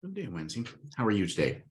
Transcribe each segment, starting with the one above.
Good day, Wednesday. How are you today?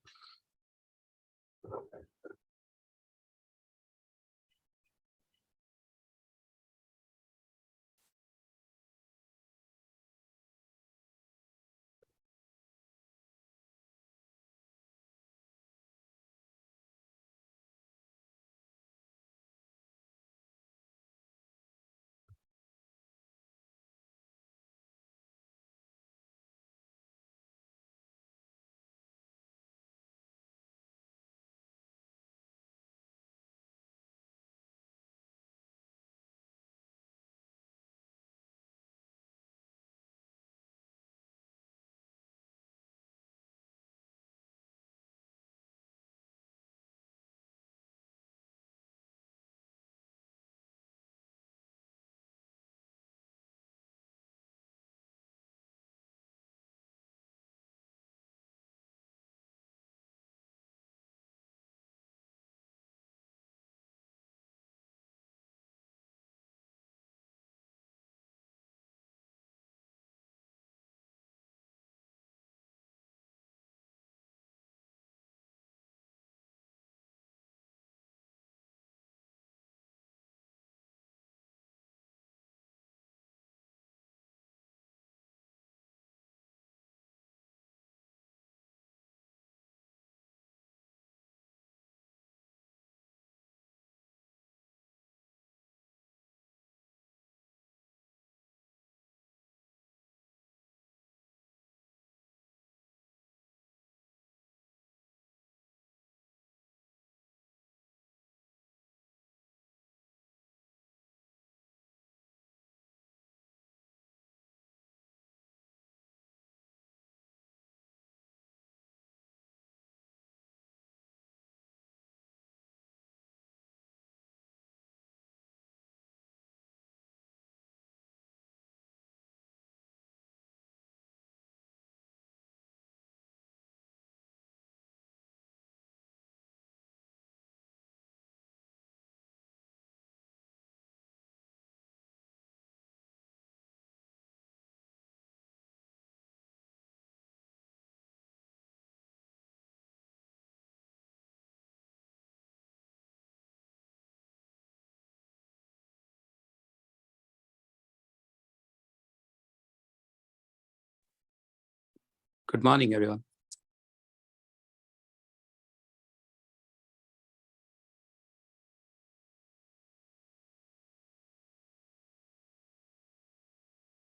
Good morning, everyone.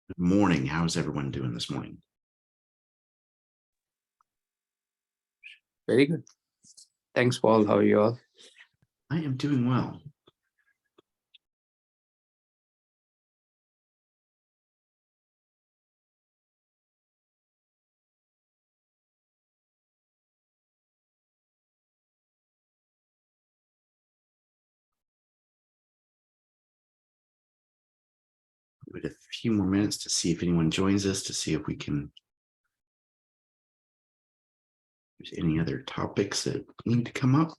Good morning. How's everyone doing this morning? Very good. Thanks, Paul. How are you all? I am doing well. Wait a few more minutes to see if anyone joins us, to see if we can. If there's any other topics that need to come up.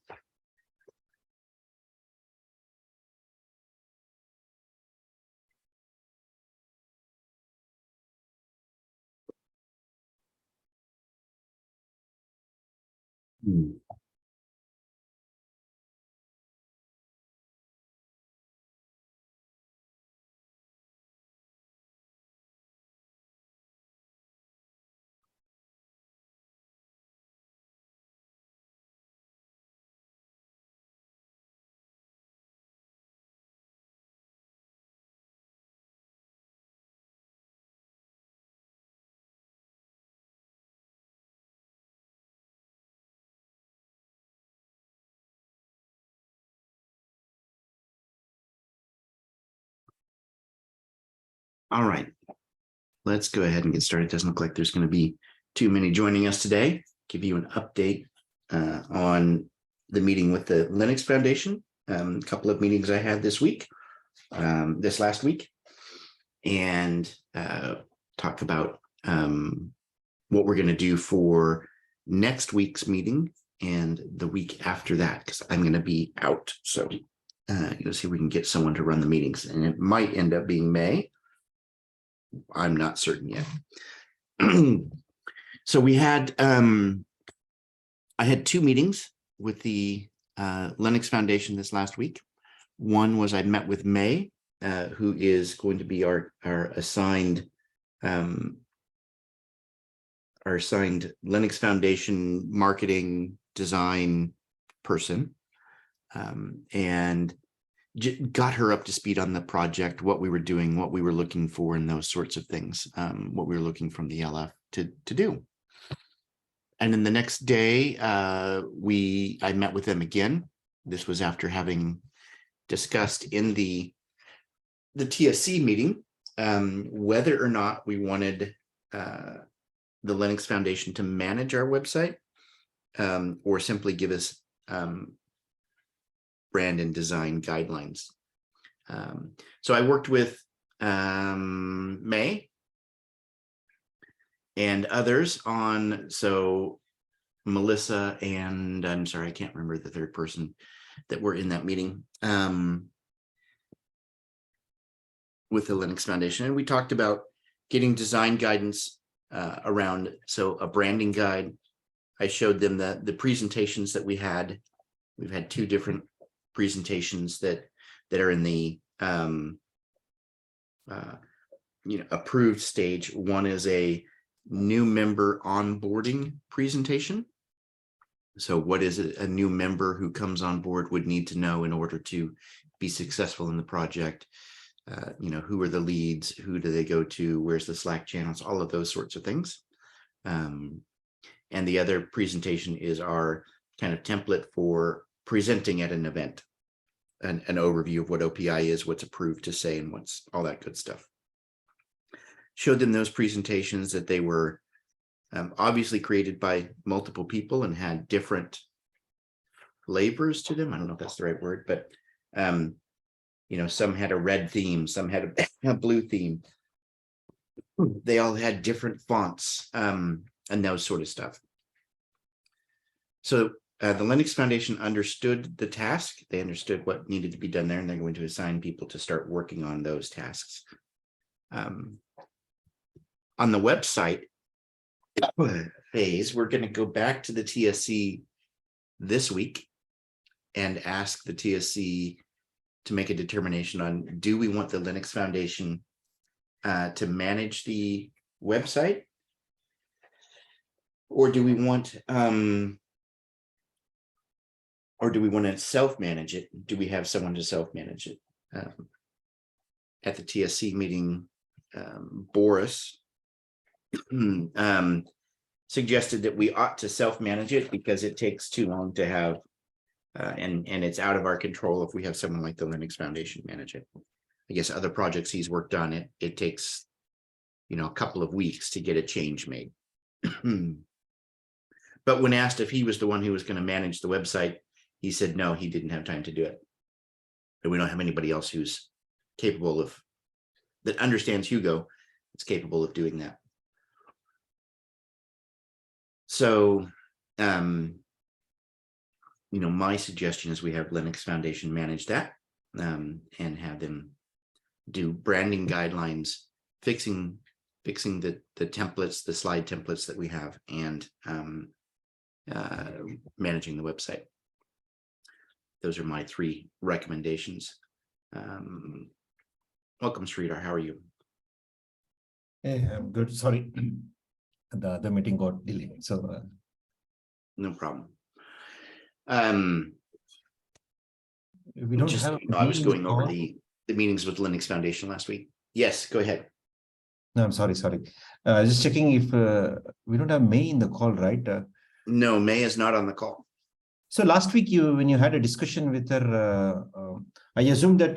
All right, let's go ahead and get started. It doesn't look like there's going to be too many joining us today. Give you an update on the meeting with the Linux Foundation. A couple of meetings I had this week, this last week, and talk about what we're going to do for next week's meeting and the week after that, because I'm going to be out. So you'll see if we can get someone to run the meetings, and it might end up being May. I'm not certain yet. So we had, I had two meetings with the Linux Foundation this last week. One was I met with May, who is going to be our assigned Linux Foundation marketing design person, and got her up to speed on the project, what we were doing, what we were looking for, and those sorts of things, what we were looking from the LF to do. And then the next day, I met with them again. This was after having discussed in the TSC meeting whether or not we wanted the Linux Foundation to manage our website, or simply give us brand and design guidelines. So I worked with May and others on, so Melissa and I'm sorry, I can't remember the third person that were in that meeting with the Linux Foundation. And we talked about getting design guidance around, so a branding guide. I showed them the presentations that we had. We've had two different presentations that are in the approved stage. One is a new member onboarding presentation. So what is it a new member who comes on board would need to know in order to be successful in the project? Who are the leads? Who do they go to? Where's the Slack channels? All of those sorts of things. And the other presentation is our kind of template for presenting at an event, an overview of what OPI is, what's approved to say, and what's all that good stuff. Showed them those presentations, that they were obviously created by multiple people and had different flavors to them. I don't know if that's the right word, but some had a red theme, some had a blue theme. They all had different fonts and those sort of stuff. So the Linux Foundation understood the task. They understood what needed to be done there, and they're going to assign people to start working on those tasks. On the website phase, we're going to go back to the TSC this week and ask the TSC to make a determination on, do we want the Linux Foundation to manage the website, or do we want to self-manage it? Do we have someone to self-manage it? At the TSC meeting, Boris suggested that we ought to self-manage it because it takes too long to have, and it's out of our control if we have someone like the Linux Foundation manage it. I guess other projects he's worked on, it takes, a couple of weeks to get a change made. But when asked if he was the one who was going to manage the website, he said no, he didn't have time to do it. And we don't have anybody else who's capable of, that understands Hugo, that's capable of doing that. So, my suggestion is we have Linux Foundation manage that, and have them do branding guidelines, fixing the templates, the slide templates that we have, and managing the website. Those are my three recommendations. Welcome, Sridhar. How are you? Hey, I'm good. Sorry, the meeting got delayed. So No problem. we don't have. I was going over the meetings with Linux Foundation last week. Yes, go ahead. No, I'm sorry. Just checking if we don't have May in the call, right? No, May is not on the call. So last week, when you had a discussion with her, I assumed that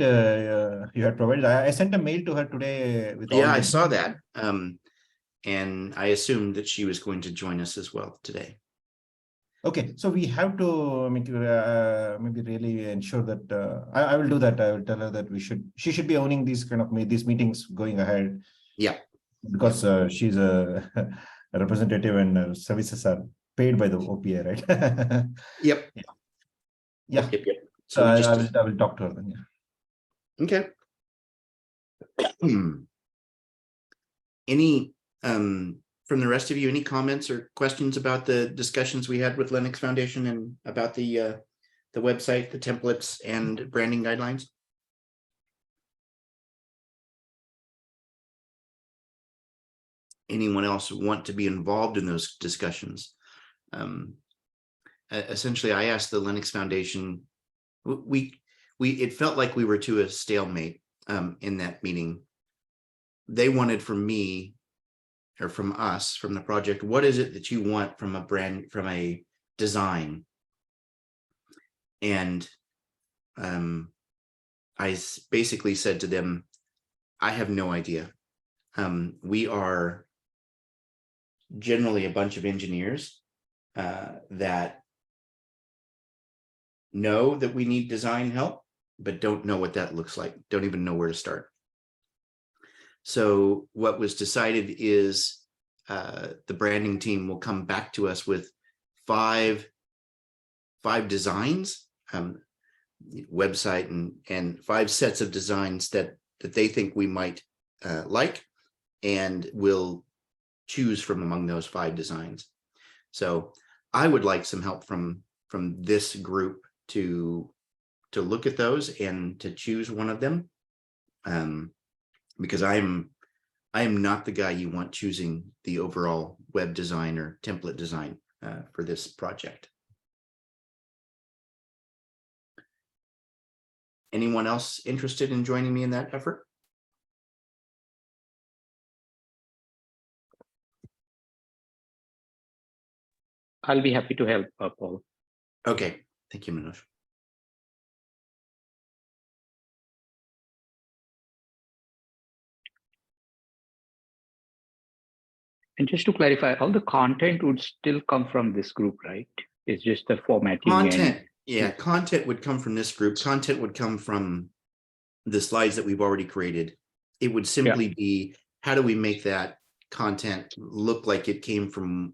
you had provided. I sent a mail to her today. I saw that, and I assumed that she was going to join us as well today. Okay, so we have to maybe really ensure that I will do that. I will tell her that she should be owning these kind of these meetings going ahead. Yeah, because she's a representative and services are paid by the OPA, right? Yep. Yeah. Yep. So I will talk to her then. Yeah. Okay. Any from the rest of you, any comments or questions about the discussions we had with Linux Foundation and about the website, the templates, and branding guidelines? Anyone else want to be involved in those discussions? Essentially, I asked the Linux Foundation. It felt like we were to a stalemate in that meeting. They wanted from me, or from us, from the project, what is it that you want from a brand, from a design? And I basically said to them, I have no idea. We are generally a bunch of engineers that know that we need design help, but don't know what that looks like, don't even know where to start. So what was decided is the branding team will come back to us with five designs, website and 5 sets of designs that they think we might like, and we'll choose from among those 5 designs. So I would like some help from this group to look at those and to choose one of them, because I am not the guy you want choosing the overall web design or template design for this project. Anyone else interested in joining me in that effort? I'll be happy to help, Paul. Okay, thank you, Manoj. And just to clarify, all the content would still come from this group, right? It's just the formatting. Content, yeah, content would come from this group. Content would come from the slides that we've already created. It would simply be, how do we make that content look like it came from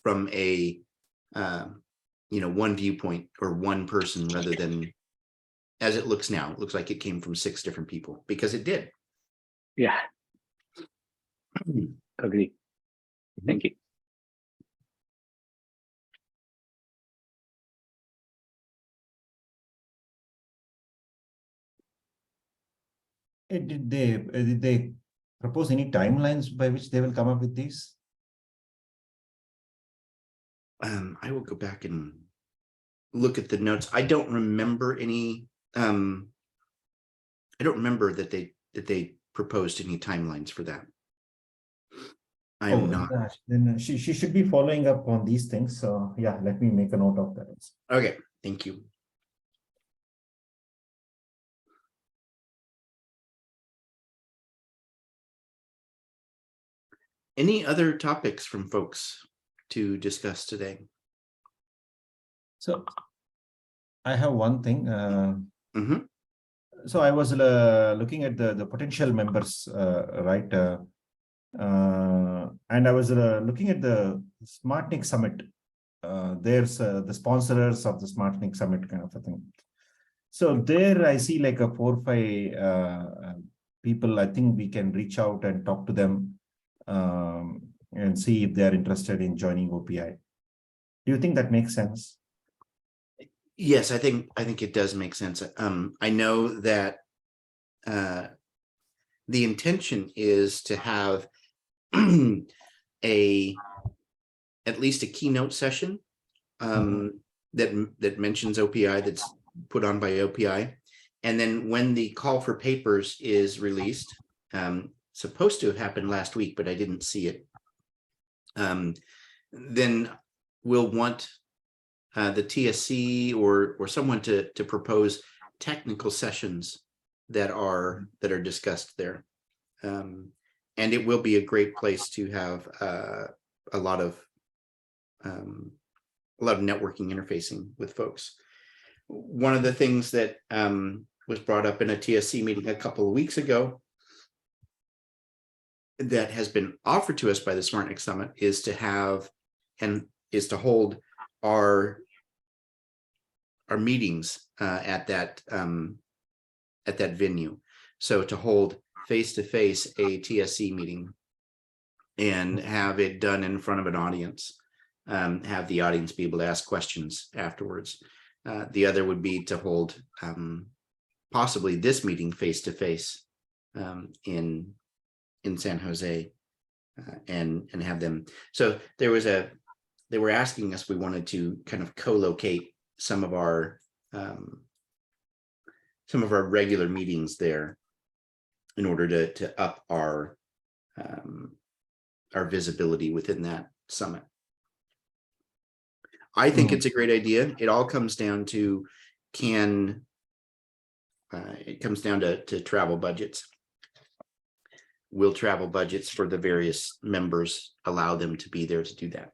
a one viewpoint or one person, rather than as it looks now. It looks like it came from 6 different people, because it did. Yeah. Agree. Thank you. Did they propose any timelines by which they will come up with these? I will go back and look at the notes. I don't remember any. I don't remember that they proposed any timelines for that. I am not. Then she should be following up on these things. So yeah, let me make a note of that. Okay, thank you. Any other topics from folks to discuss today? So I have one thing. Mm-hmm. So I was looking at the potential members, right? And I was looking at the SmartNIC Summit. There's the sponsors of the SmartNIC Summit kind of a thing. So there I see like a 4 or 5 people. I think we can reach out and talk to them and see if they're interested in joining OPI. Do you think that makes sense? Yes, I think it does make sense. I know that the intention is to have at least a keynote session that mentions OPI, that's put on by OPI, and then when the call for papers is released, supposed to have happened last week, but I didn't see it. Then we'll want the TSC or someone to propose technical sessions that are discussed there, and it will be a great place to have a lot of networking, interfacing with folks. One of the things that was brought up in a TSC meeting a couple of weeks ago that has been offered to us by the SmartNIC Summit is to hold our meetings at that venue. So to hold face-to-face a TSC meeting and have it done in front of an audience. Have the audience be able to ask questions afterwards. The other would be to hold possibly this meeting face to face in San Jose, and have them. So they were asking us, we wanted to kind of co-locate some of our regular meetings there in order to up our visibility within that summit. I think it's a great idea. It all comes down to it comes down to travel budgets. Will travel budgets for the various members allow them to be there to do that?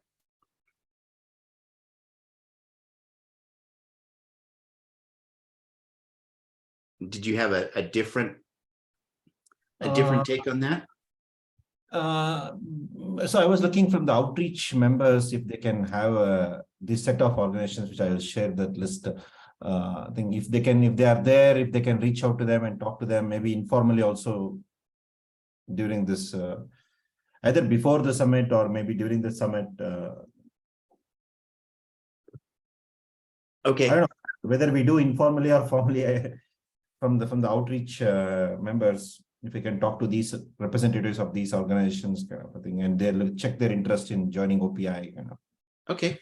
Did you have a different take on that? So I was looking from the outreach members if they can have this set of organizations, which I will share that list. I think if they are there, if they can reach out to them and talk to them, maybe informally also during this, either before the summit or maybe during the summit. Okay. I don't know whether we do informally or formally from the outreach members. If we can talk to these representatives of these organizations, kind of a thing, and they'll check their interest in joining OPI. Kind of. Okay.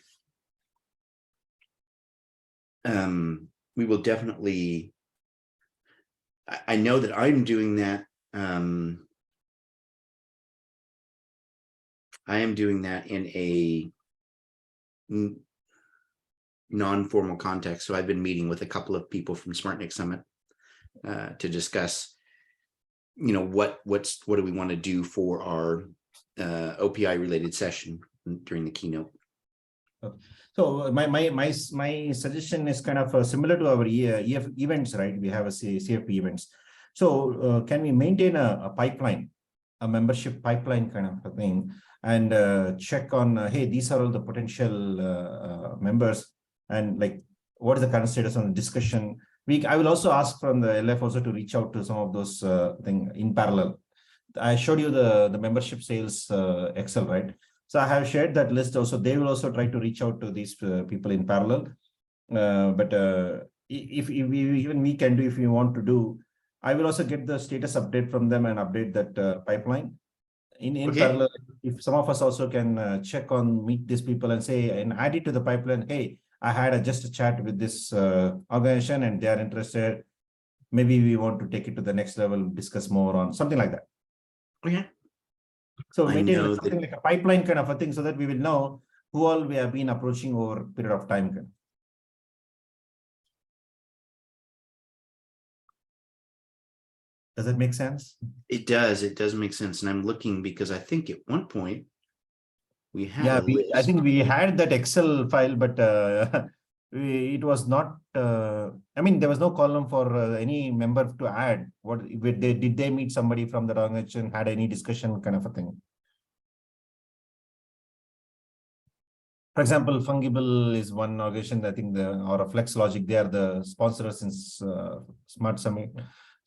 We will definitely. I know that I'm doing that. I am doing that in a non-formal context. So I've been meeting with a couple of people from SmartNIC Summit to discuss, what do we want to do for our OPI related session during the keynote. So my suggestion is kind of similar to our EF events, right? We have a CFP events. So can we maintain a pipeline, a membership pipeline kind of a thing, and check on, hey, these are all the potential members, and like, what is the current status on the discussion? I will also ask from the LF also to reach out to some of those things in parallel. I showed you the membership sales Excel, right? So I have shared that list also. They will also try to reach out to these people in parallel. But if even we can do, if we want to do, I will also get the status update from them and update that pipeline. In parallel, if some of us also can check on, meet these people and say, and add it to the pipeline, hey, I had just a chat with this organization and they are interested. Maybe we want to take it to the next level, discuss more on something like that. Okay. So maintain something like a pipeline kind of a thing, so that we will know who all we have been approaching over a period of time. Does that make sense? It does. It does make sense. And I'm looking because I think at one point we had. Yeah, I think we had that Excel file, but it was not. I mean, there was no column for any member to add. Did they meet somebody from the organization? Had any discussion, kind of a thing? For example, Fungible is one organization. I think or Flex Logic, they are the sponsors in Smart Summit.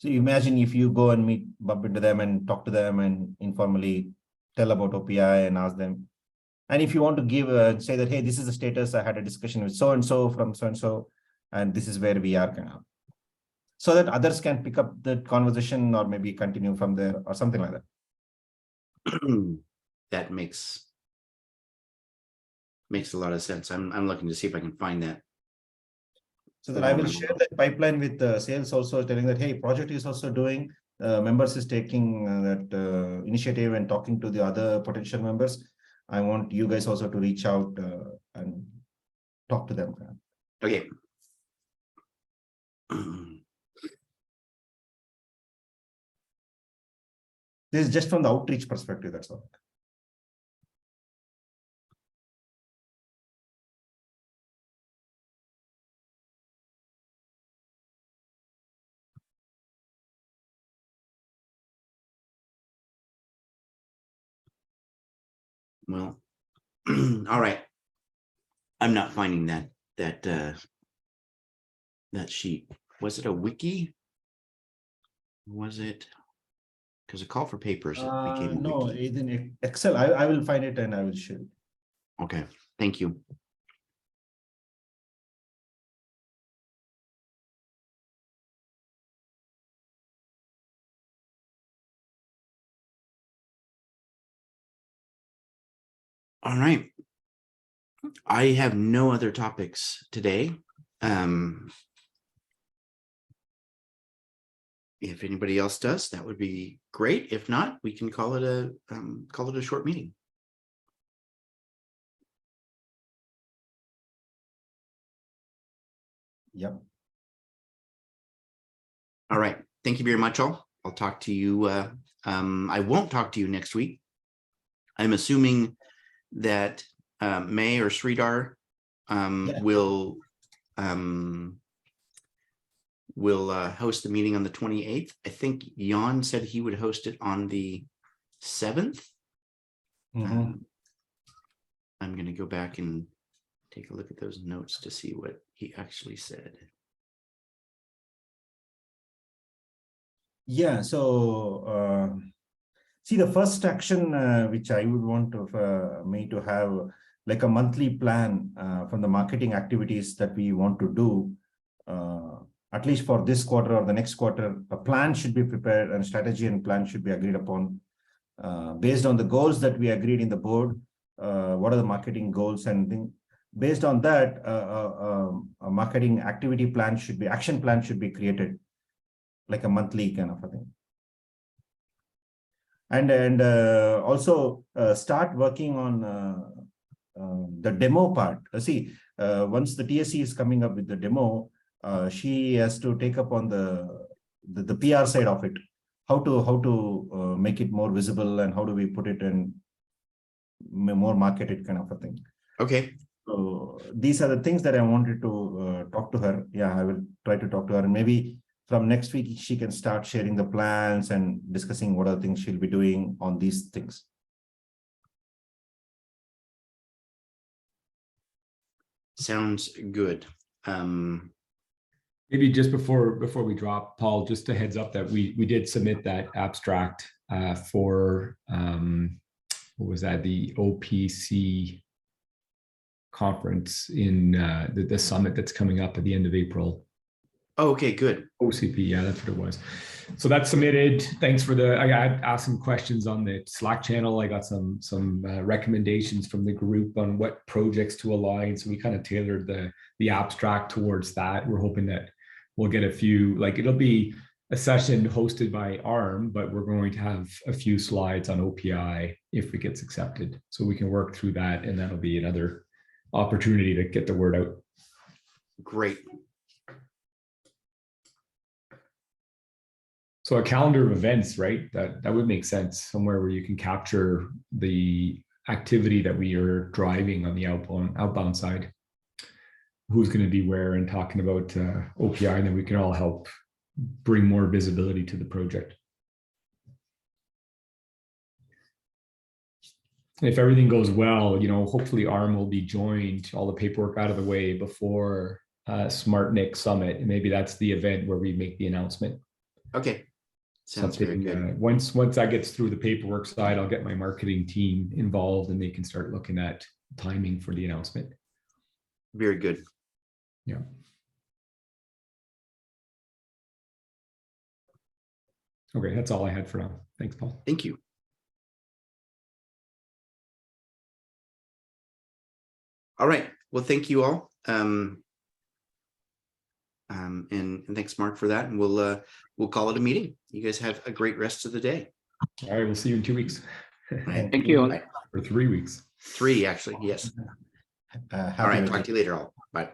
So imagine if you go and bump into them and talk to them and informally tell about OPI and ask them. And if you want to give, say that, hey, this is the status, I had a discussion with so-and-so from so-and-so, and this is where we are kind of. So that others can pick up the conversation or maybe continue from there or something like that. That makes a lot of sense. I'm looking to see if I can find that. So that I will share that pipeline with sales also, telling that, hey, project is also doing, members is taking that initiative and talking to the other potential members. I want you guys also to reach out and talk to them. Okay. This is just from the outreach perspective, that's all. Well, all right. I'm not finding that sheet. Was it a wiki? Was it? Because a call for papers became a No, wiki. it's in Excel. I will find it and I will share it. Okay, thank you. All right. I have no other topics today. If anybody else does, that would be great. If not, we can call it a short meeting. Yep. All right. Thank you very much, all. I'll talk to you. I won't talk to you next week. I'm assuming that May or Sridhar Yeah. will host the meeting on the 28th. I think Jan said he would host it on the 7th. Mhm. I'm going to go back and take a look at those notes to see what he actually said. Yeah, so see, the first action which I would want me to have like a monthly plan from the marketing activities that we want to do, at least for this quarter or the next quarter. A plan should be prepared and strategy and plan should be agreed upon based on the goals that we agreed in the board. What are the marketing goals and things? Based on that, a marketing activity plan should be, action plan should be created, like a monthly kind of a thing. And also start working on the demo part. See, once the TSC is coming up with the demo, she has to take up on the PR side of it. How to make it more visible and how do we put it in more marketed kind of a thing. Okay. So these are the things that I wanted to talk to her. Yeah, I will try to talk to her, and maybe from next week she can start sharing the plans and discussing what are the things she'll be doing on these things. Sounds good. Maybe just before we drop, Paul, just a heads up that we did submit that abstract for what was that, the OPC conference in the summit that's coming up at the end of April. Oh, okay, good. OCP, yeah, that's what it was. So that's submitted. Thanks for I asked some questions on the Slack channel. I got some recommendations from the group on what projects to align. So we kind of tailored the abstract towards that. We're hoping that we'll get a few, like it'll be a session hosted by ARM, but we're going to have a few slides on OPI if it gets accepted. So we can work through that, and that'll be another opportunity to get the word out. Great. So a calendar of events, right? That would make sense, somewhere where you can capture the activity that we are driving on the outbound side. Who's going to be where and talking about OPI, and then we can all help bring more visibility to the project. If everything goes well, hopefully ARM will be joined, all the paperwork out of the way before SmartNIC Summit. And maybe that's the event where we make the announcement. Okay. Sounds very good. Once that gets through the paperwork side, I'll get my marketing team involved and they can start looking at timing for the announcement. Very good. Yeah. Okay, that's all I had for now. Thanks, Paul. Thank you. All right. Well, thank you all. And thanks, Mark, for that. And we'll call it a meeting. You guys have a great rest of the day. All right, we'll see you in 2 weeks. Thank you all. Or 3 weeks. 3, actually. Yes. All right. Talk to you later all. Bye.